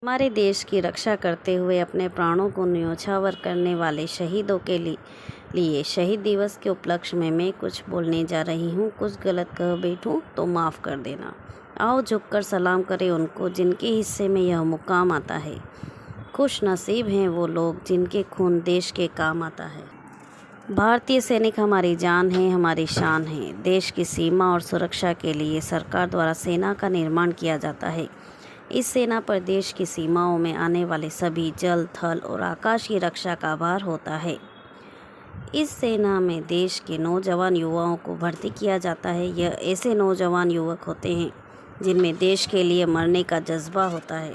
हमारे देश की रक्षा करते हुए अपने प्राणों को न्योछावर करने वाले शहीदों के लिए शहीद दिवस के उपलक्ष्य में मैं कुछ बोलने जा रही हूँ। कुछ गलत कह बैठूँ तो माफ़ कर देना। आओ झुककर सलाम करें उनको जिनके हिस्से में यह मुकाम आता है। खुश नसीब हैं वो लोग जिनके खून देश के काम आता है। भारतीय सैनिक हमारी जान है, हमारी शान है। देश की सीमा और सुरक्षा के लिए सरकार द्वारा सेना का निर्माण किया जाता है। इस सेना पर देश की सीमाओं में आने वाले सभी जल, थल और आकाश की रक्षा का भार होता है। इस सेना में देश के नौजवान युवाओं को भर्ती किया जाता है। यह ऐसे नौजवान युवक होते हैं जिनमें देश के लिए मरने का जज्बा होता है।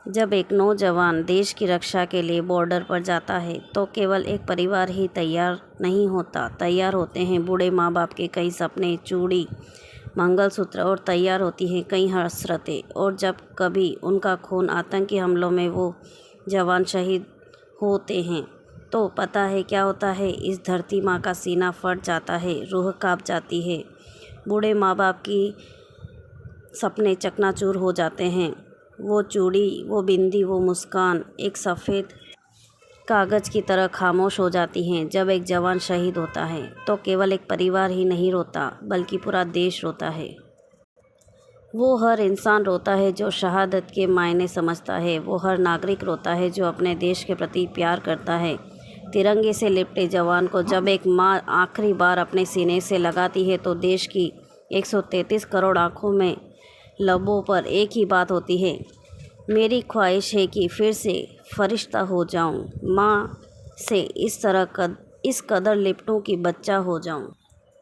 जब एक नौजवान देश की रक्षा के लिए बॉर्डर पर जाता है तो केवल एक परिवार ही तैयार नहीं होता, तैयार होते हैं बूढ़े माँ बाप के कई सपने, चूड़ी, मंगलसूत्र और तैयार होती हैं कई हसरतें। और जब कभी उनका खून आतंकी हमलों में वो जवान शहीद होते हैं तो पता है क्या होता है। इस धरती माँ का सीना फट जाता है, रूह कांप जाती है, बूढ़े माँ बाप की सपने चकनाचूर हो जाते हैं। वो चूड़ी, वो बिंदी, वो मुस्कान एक सफ़ेद कागज़ की तरह खामोश हो जाती हैं। जब एक जवान शहीद होता है तो केवल एक परिवार ही नहीं रोता बल्कि पूरा देश रोता है। वो हर इंसान रोता है जो शहादत के मायने समझता है। वो हर नागरिक रोता है जो अपने देश के प्रति प्यार करता है। तिरंगे से लिपटे जवान को जब एक माँ आखिरी बार अपने सीने से लगाती है तो देश की 133 करोड़ आँखों में, लबों पर एक ही बात होती है, मेरी ख्वाहिश है कि फिर से फरिश्ता हो जाऊं, माँ से इस कदर लिपटूं कि बच्चा हो जाऊं।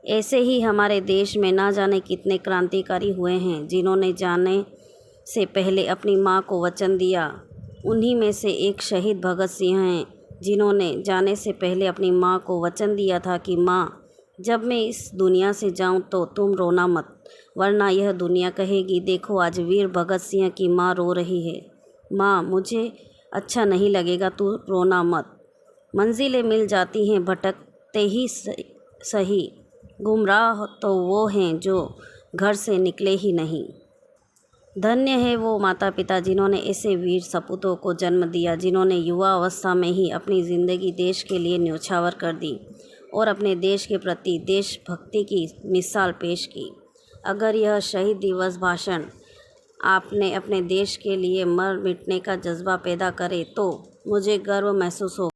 ऐसे ही हमारे देश में ना जाने कितने क्रांतिकारी हुए हैं जिन्होंने जाने से पहले अपनी माँ को वचन दिया। उन्हीं में से एक शहीद भगत सिंह हैं जिन्होंने जाने से पहले अपनी माँ को वचन दिया था कि माँ, जब मैं इस दुनिया से जाऊं तो तुम रोना मत, वरना यह दुनिया कहेगी देखो आज वीर भगत सिंह की माँ रो रही है। माँ, मुझे अच्छा नहीं लगेगा, तू रोना मत। मंजिलें मिल जाती हैं भटकते ही सही, गुमराह तो वो हैं जो घर से निकले ही नहीं। धन्य है वो माता पिता जिन्होंने ऐसे वीर सपूतों को जन्म दिया, जिन्होंने युवा अवस्था में ही अपनी ज़िंदगी देश के लिए न्योछावर कर दी और अपने देश के प्रति देशभक्ति की मिसाल पेश की। अगर यह शहीद दिवस भाषण आपने अपने देश के लिए मर मिटने का जज्बा पैदा करे तो मुझे गर्व महसूस होगा।